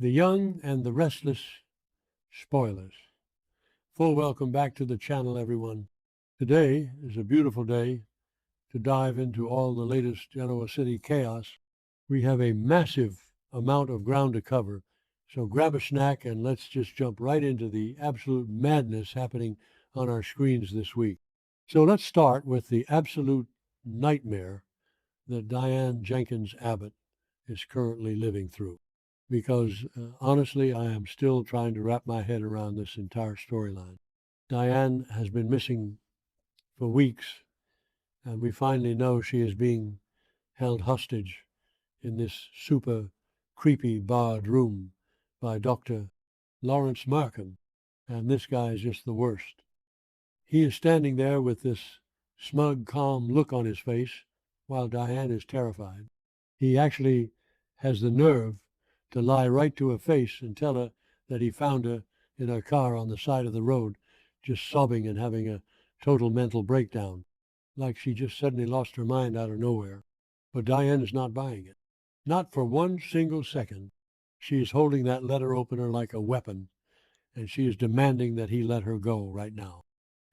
The Young and the Restless Spoilers. Full welcome back to the channel, everyone. Today is a beautiful day to dive into all the latest Genoa City chaos. We have a massive amount of ground to cover, so grab a snack and let's just jump right into the absolute madness happening on our screens this week. So let's start with the absolute nightmare that Diane Jenkins Abbott is currently living through. Because honestly, I am still trying to wrap my head around this entire storyline. Diane has been missing for weeks, and we finally know she is being held hostage in this super creepy barred room by Dr. Lawrence Markham, and this guy is just the worst. He is standing there with this smug, calm look on his face while Diane is terrified. He actually has the nerve to lie right to her face and tell her that he found her in her car on the side of the road, just sobbing and having a total mental breakdown, like she just suddenly lost her mind out of nowhere. But Diane is not buying it. Not for one single second. She is holding that letter opener like a weapon, and she is demanding that he let her go right now.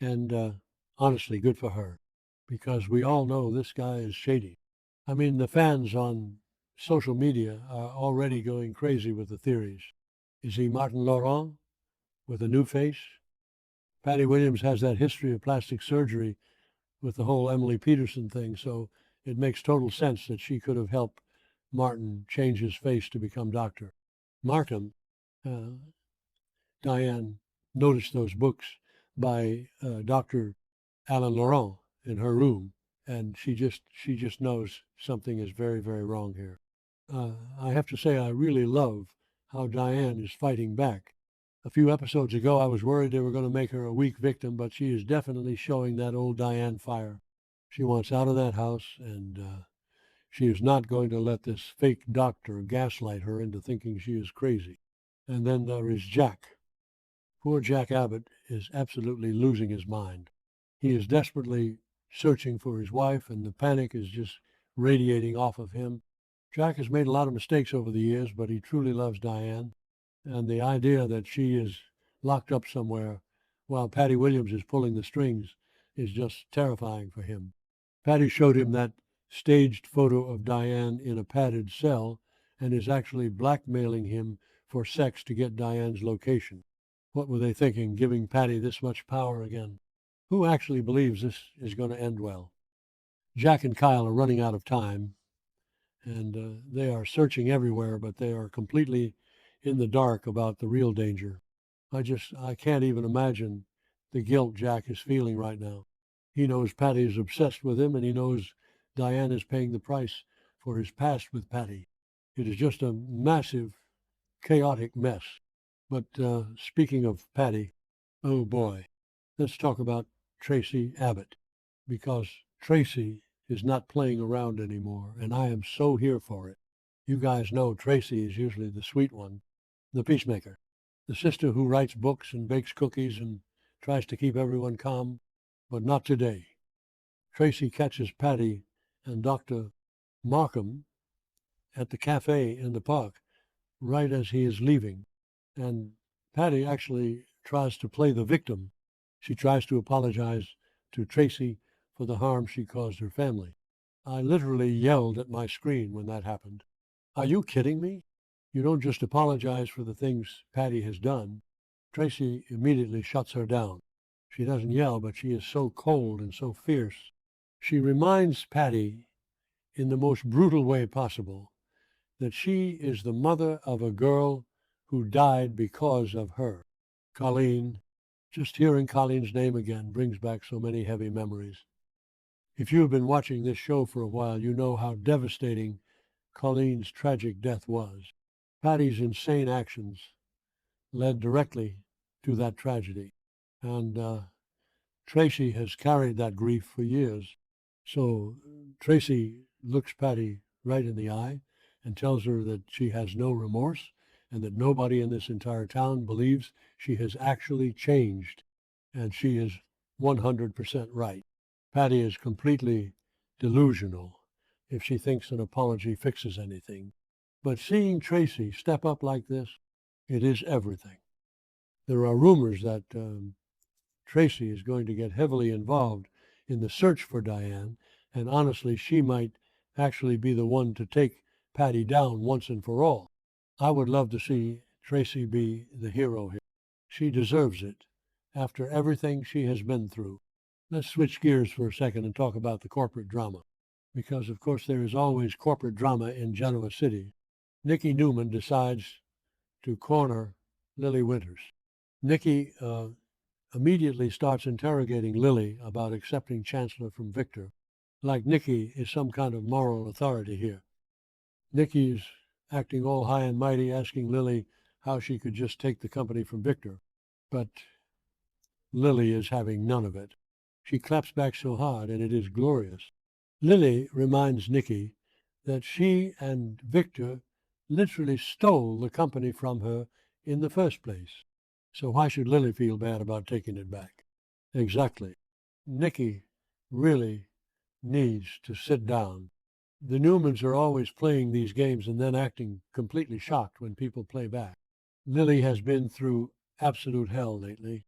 And honestly, good for her, because we all know this guy is shady. I mean, the fans on social media are already going crazy with the theories. Is he Martin Laurent with a new face? Patty Williams has that history of plastic surgery with the whole Emily Peterson thing, so it makes total sense that she could have helped Martin change his face to become doctor. Markham, Diane noticed those books by Dr. Alan Laurent in her room, and she just knows something is very, very wrong here. I have to say I really love how Diane is fighting back. A few episodes ago, I was worried they were going to make her a weak victim, but she is definitely showing that old Diane fire. She wants out of that house, and she is not going to let this fake doctor gaslight her into thinking she is crazy. And then there is Jack. Poor Jack Abbott is absolutely losing his mind. He is desperately searching for his wife, and the panic is just radiating off of him. Jack has made a lot of mistakes over the years, but he truly loves Diane. And the idea that she is locked up somewhere while Patty Williams is pulling the strings is just terrifying for him. Patty showed him that staged photo of Diane in a padded cell and is actually blackmailing him for sex to get Diane's location. What were they thinking, giving Patty this much power again? Who actually believes this is going to end well? Jack and Kyle are running out of time, and they are searching everywhere, but they are completely in the dark about the real danger. I can't even imagine the guilt Jack is feeling right now. He knows Patty is obsessed with him, and he knows Diane is paying the price for his past with Patty. It is just a massive, chaotic mess. But speaking of Patty, oh boy, let's talk about Tracy Abbott, because Tracy is not playing around anymore, and I am so here for it. You guys know Tracy is usually the sweet one, the peacemaker, the sister who writes books and bakes cookies and tries to keep everyone calm, but not today. Tracy catches Patty and Dr. Markham at the cafe in the park right as he is leaving, and Patty actually tries to play the victim. She tries to apologize to Tracy for the harm she caused her family. I literally yelled at my screen when that happened. Are you kidding me? You don't just apologize for the things Patty has done. Tracy immediately shuts her down. She doesn't yell, but she is so cold and so fierce. She reminds Patty, in the most brutal way possible, that she is the mother of a girl who died because of her. Colleen, just hearing Colleen's name again brings back so many heavy memories. If you have been watching this show for a while, you know how devastating Colleen's tragic death was. Patty's insane actions led directly to that tragedy. And Tracy has carried that grief for years. So Tracy looks Patty right in the eye and tells her that she has no remorse and that nobody in this entire town believes she has actually changed. And she is 100% right. Patty is completely delusional if she thinks an apology fixes anything. But seeing Tracy step up like this, it is everything. There are rumors that Tracy is going to get heavily involved in the search for Diane, and honestly, she might actually be the one to take Patty down once and for all. I would love to see Tracy be the hero here. She deserves it after everything she has been through. Let's switch gears for a second and talk about the corporate drama, because of course there is always corporate drama in Genoa City. Nikki Newman decides to corner Lily Winters. Nikki immediately starts interrogating Lily about accepting Chancellor from Victor, like Nikki is some kind of moral authority here. Nikki's acting all high and mighty, asking Lily how she could just take the company from Victor, but Lily is having none of it. She claps back so hard, and it is glorious. Lily reminds Nikki that she and Victor literally stole the company from her in the first place. So why should Lily feel bad about taking it back? Exactly. Nikki really needs to sit down. The Newmans are always playing these games and then acting completely shocked when people play back. Lily has been through absolute hell lately.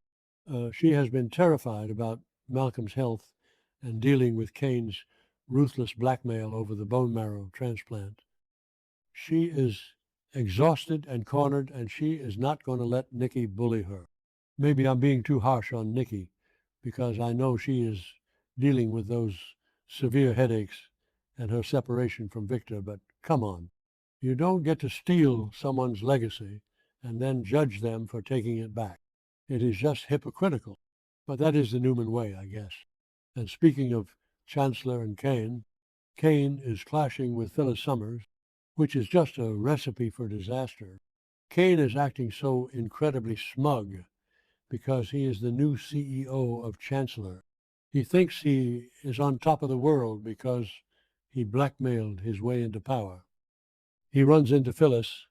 She has been terrified about Malcolm's health and dealing with Kane's ruthless blackmail over the bone marrow transplant. She is exhausted and cornered, and she is not going to let Nikki bully her. Maybe I'm being too harsh on Nikki because I know she is dealing with those severe headaches and her separation from Victor, but come on. You don't get to steal someone's legacy and then judge them for taking it back. It is just hypocritical. But that is the Newman way, I guess. And speaking of Chancellor and Kane, Kane is clashing with Phyllis Summers, which is just a recipe for disaster. Kane is acting so incredibly smug because he is the new CEO of Chancellor. He thinks he is on top of the world because he blackmailed his way into power. He runs into Phyllis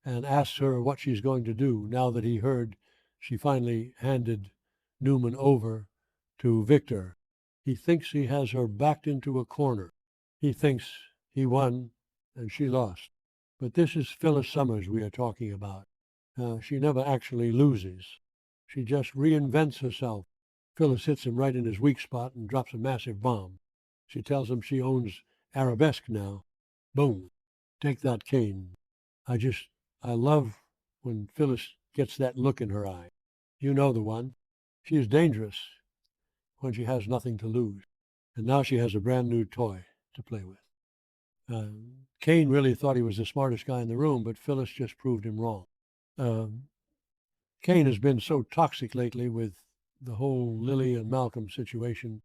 and asks her what she's going to do now that he heard she finally handed Newman over to Victor. He thinks he has her backed into a corner. He thinks he won and she lost. But this is Phyllis Summers we are talking about. She never actually loses. She just reinvents herself. Phyllis hits him right in his weak spot and drops a massive bomb. She tells him she owns Arabesque now. Boom. Take that, Kane. I love when Phyllis gets that look in her eye. You know the one. She is dangerous when she has nothing to lose. And now she has a brand new toy to play with. Kane really thought he was the smartest guy in the room, but Phyllis just proved him wrong. Kane has been so toxic lately with the whole Lily and Malcolm situation.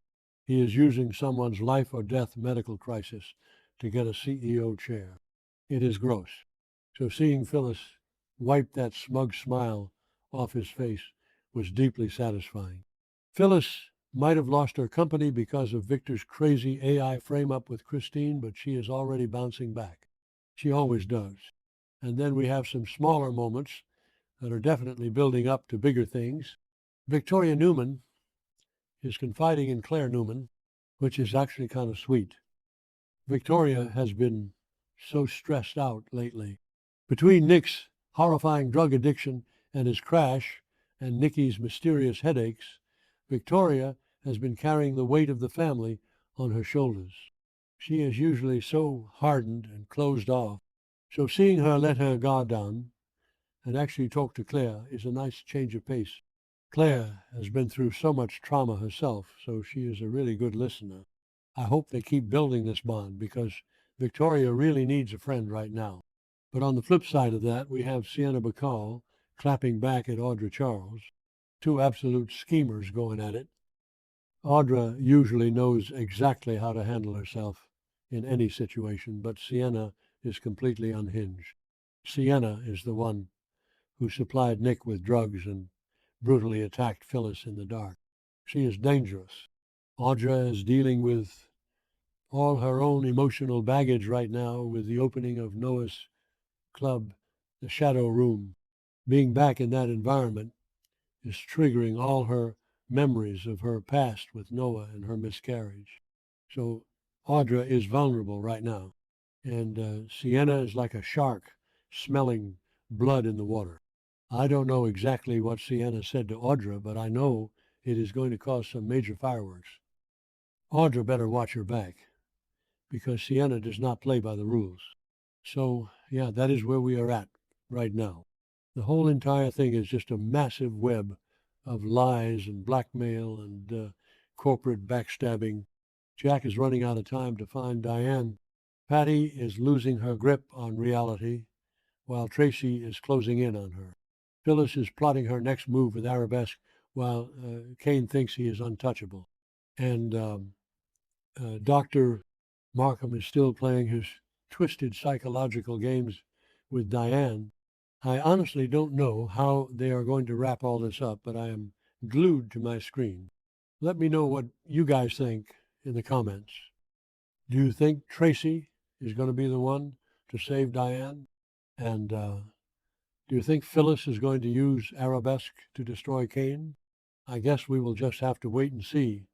He is using someone's life or death medical crisis to get a CEO chair. It is gross. So seeing Phyllis wipe that smug smile off his face was deeply satisfying. Phyllis might have lost her company because of Victor's crazy AI frame-up with Christine, but she is already bouncing back. She always does. And then we have some smaller moments that are definitely building up to bigger things. Victoria Newman is confiding in Claire Newman, which is actually kind of sweet. Victoria has been so stressed out lately. Between Nick's horrifying drug addiction and his crash and Nikki's mysterious headaches, Victoria has been carrying the weight of the family on her shoulders. She is usually so hardened and closed off, so seeing her let her guard down and actually talk to Claire is a nice change of pace. Claire has been through so much trauma herself, so she is a really good listener. I hope they keep building this bond because Victoria really needs a friend right now. But on the flip side of that, we have Sienna Bacall clapping back at Audra Charles, two absolute schemers going at it. Audra usually knows exactly how to handle herself in any situation, but Sienna is completely unhinged. Sienna is the one who supplied Nick with drugs and brutally attacked Phyllis in the dark. She is dangerous. Audra is dealing with all her own emotional baggage right now with the opening of Noah's club, the Shadow Room. Being back in that environment is triggering all her memories of her past with Noah and her miscarriage. So Audra is vulnerable right now. and Sienna is like a shark smelling blood in the water. I don't know exactly what Sienna said to Audra, but I know it is going to cause some major fireworks. Audra better watch her back because Sienna does not play by the rules. So, yeah, that is where we are at right now. The whole entire thing is just a massive web of lies and blackmail and corporate backstabbing. Jack is running out of time to find Diane. Patty is losing her grip on reality, while Tracy is closing in on her. Phyllis is plotting her next move with Arabesque, while Kane thinks he is untouchable. And Dr. Markham is still playing his twisted psychological games with Diane. I honestly don't know how they are going to wrap all this up, but I am glued to my screen. Let me know what you guys think in the comments. Do you think Tracy is going to be the one to save Diane? And do you think Phyllis is going to use Arabesque to destroy Kane? I guess we will just have to wait and see